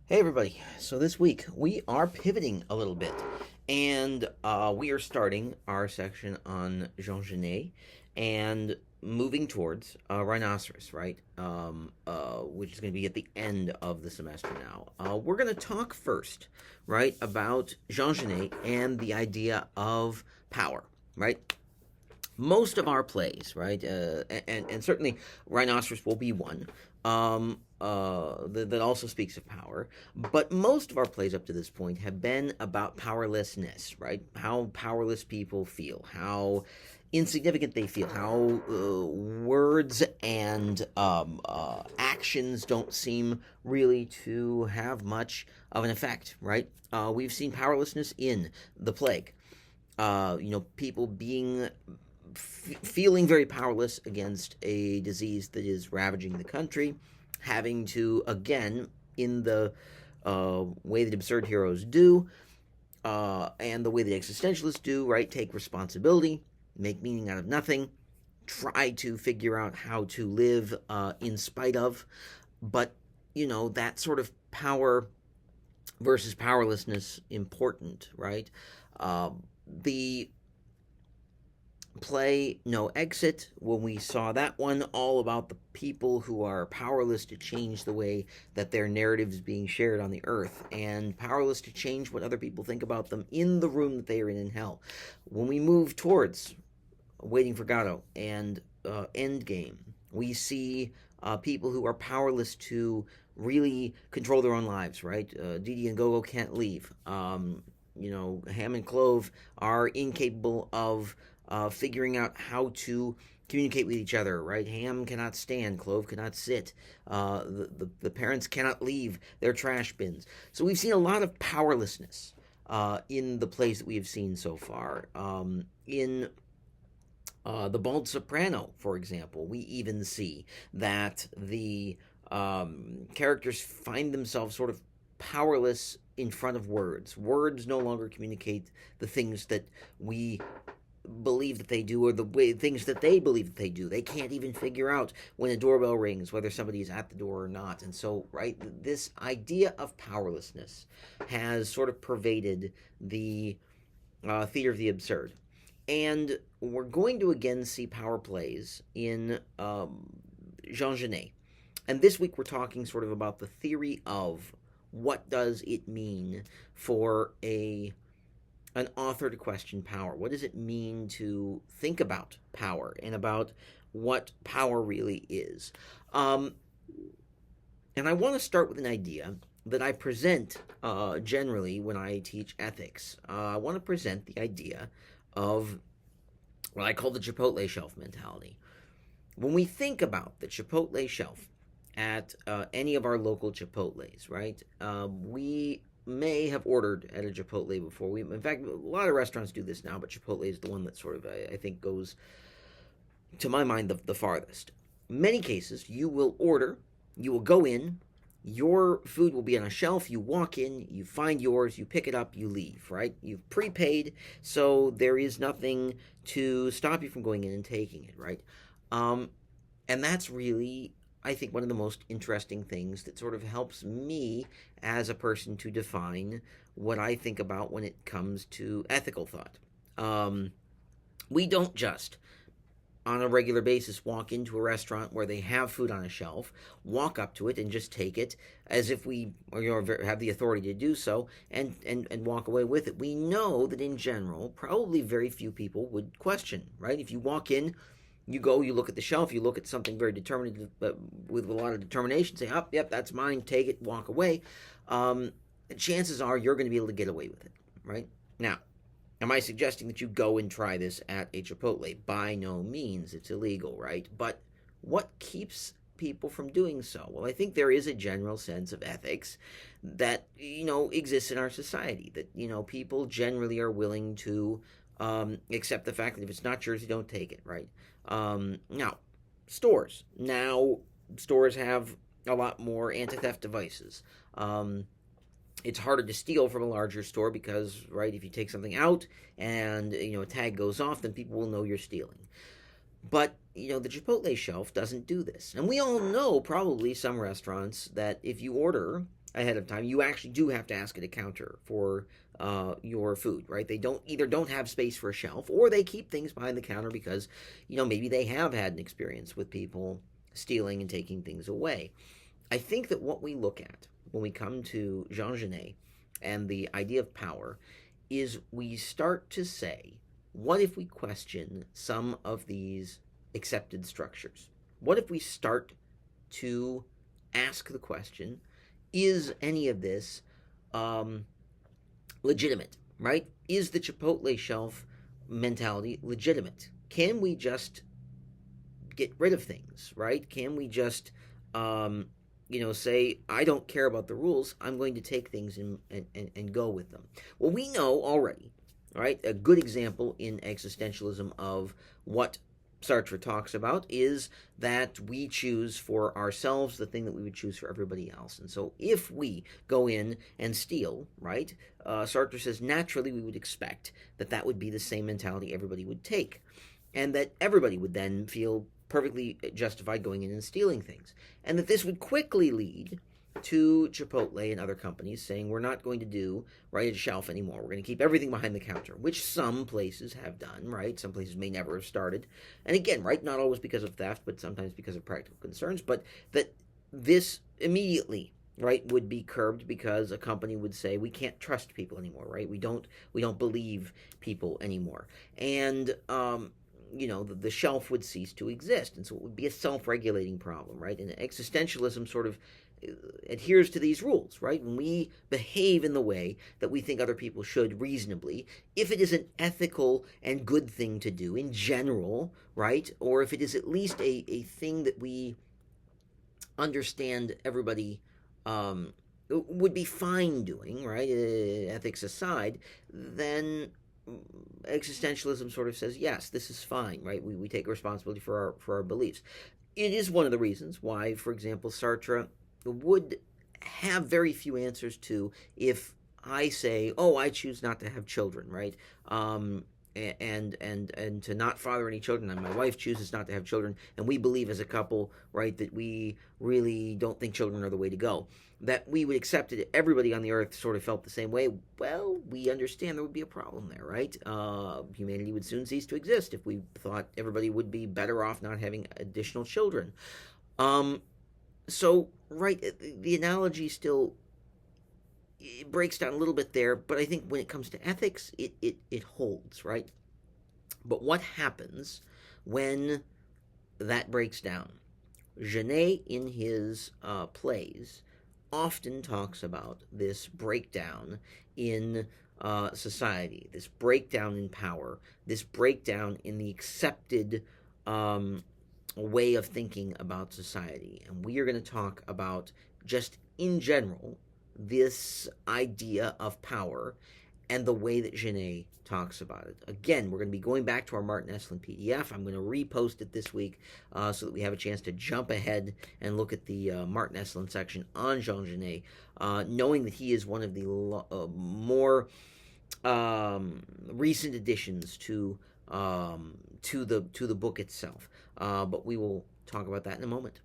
Hey everybody! So this week we are pivoting a little bit, and we are starting our section on Jean Genet and moving towards Rhinoceros, right? Which is going to be at the end of the semester now. We're going to talk first, right, about Jean Genet and the idea of power, right? Most of our plays, right, and certainly Rhinoceros will be one, that also speaks of power. But most of our plays up to this point have been about powerlessness, right? How powerless people feel, how insignificant they feel, how words and actions don't seem really to have much of an effect, right? We've seen powerlessness in the plague. People being feeling very powerless against a disease that is ravaging the country, having to, again, in the way that absurd heroes do, and the way that existentialists do, right, take responsibility, make meaning out of nothing, try to figure out how to live in spite of, but, that sort of power versus powerlessness important, right? The play No Exit, when we saw that one, all about the people who are powerless to change the way that their narrative is being shared on the earth and powerless to change what other people think about them in the room that they are in hell. When we move towards Waiting for Godot and Endgame, we see people who are powerless to really control their own lives, right? Didi and Gogo can't leave. Ham and Clove are incapable of figuring out how to communicate with each other, right? Ham cannot stand, Clove cannot sit. The parents cannot leave their trash bins. So we've seen a lot of powerlessness in the plays that we have seen so far. In The Bald Soprano, for example, we even see that the characters find themselves sort of powerless in front of words. Words no longer communicate the things that we believe that they do, or the way things that they believe that they do. They can't even figure out when a doorbell rings whether somebody is at the door or not. And so, right, this idea of powerlessness has sort of pervaded the theater of the absurd. And we're going to again see power plays in Jean Genet. And this week we're talking sort of about the theory of what does it mean for an author to question power. What does it mean to think about power and about what power really is? And I want to start with an idea that I present generally when I teach ethics. I want to present the idea of what I call the Chipotle shelf mentality. When we think about the Chipotle shelf at any of our local Chipotles, right, we may have ordered at a Chipotle before. In fact, a lot of restaurants do this now, but Chipotle is the one that sort of, I think, goes, to my mind, the farthest. In many cases, you will order, you will go in, your food will be on a shelf, you walk in, you find yours, you pick it up, you leave, right? You've prepaid, so there is nothing to stop you from going in and taking it, right? And that's really, I think, one of the most interesting things that sort of helps me as a person to define what I think about when it comes to ethical thought. We don't just, on a regular basis, walk into a restaurant where they have food on a shelf, walk up to it and just take it as if we have the authority to do so, and walk away with it. We know that in general, probably very few people would question, right? If you walk in, you go, you look at the shelf, you look at something very determined, with a lot of determination, say, oh, yep, that's mine, take it, walk away. Chances are you're going to be able to get away with it, right? Now, am I suggesting that you go and try this at a Chipotle? By no means. It's illegal, right? But what keeps people from doing so? Well, I think there is a general sense of ethics that, exists in our society, that, people generally are willing to accept the fact that if it's not yours, you don't take it, right? Now, stores. Now, stores have a lot more anti-theft devices. It's harder to steal from a larger store because, right, if you take something out and, a tag goes off, then people will know you're stealing. But, the Chipotle shelf doesn't do this. And we all know probably some restaurants that if you order ahead of time. You actually do have to ask at a counter for your food, right? They don't have space for a shelf, or they keep things behind the counter because, maybe they have had an experience with people stealing and taking things away. I think that what we look at when we come to Jean Genet and the idea of power is we start to say, what if we question some of these accepted structures? What if we start to ask the question, is any of this legitimate, right? Is the Chipotle shelf mentality legitimate? Can we just get rid of things, right? Can we just, say, I don't care about the rules, I'm going to take things and go with them? Well, we know already, right? A good example in existentialism of what Sartre talks about is that we choose for ourselves the thing that we would choose for everybody else. And so if we go in and steal, right, Sartre says naturally we would expect that that would be the same mentality everybody would take, and that everybody would then feel perfectly justified going in and stealing things. And that this would quickly lead to Chipotle and other companies saying, we're not going to do right a shelf anymore. We're going to keep everything behind the counter, which some places have done, right? Some places may never have started. And again, right, not always because of theft, but sometimes because of practical concerns. But that this immediately, right, would be curbed because a company would say, we can't trust people anymore, right? We don't believe people anymore. And the shelf would cease to exist. And so it would be a self-regulating problem, right? And existentialism sort of adheres to these rules, right? When we behave in the way that we think other people should reasonably, if it is an ethical and good thing to do in general, right? Or if it is at least a thing that we understand everybody would be fine doing, right? Ethics aside, then existentialism sort of says, yes, this is fine, right? We take responsibility for our beliefs. It is one of the reasons why, for example, Sartre would have very few answers to if I say, oh, I choose not to have children, right? And to not father any children, and my wife chooses not to have children, and we believe as a couple, right, that we really don't think children are the way to go, that we would accept it. Everybody on the earth sort of felt the same way. Well, we understand there would be a problem there, right? Humanity would soon cease to exist if we thought everybody would be better off not having additional children. So, right, the analogy still, it breaks down a little bit there, but I think when it comes to ethics, it holds, right? But what happens when that breaks down? Genet, in his plays, often talks about this breakdown in society, this breakdown in power, this breakdown in the accepted way of thinking about society. And we are going to talk about, just in general, this idea of power and the way that Genet talks about it. Again, we're going to be going back to our Martin Esslin PDF. I'm going to repost it this week so that we have a chance to jump ahead and look at the Martin Esslin section on Jean Genet, knowing that he is one of the more recent additions to the book itself. But we will talk about that in a moment.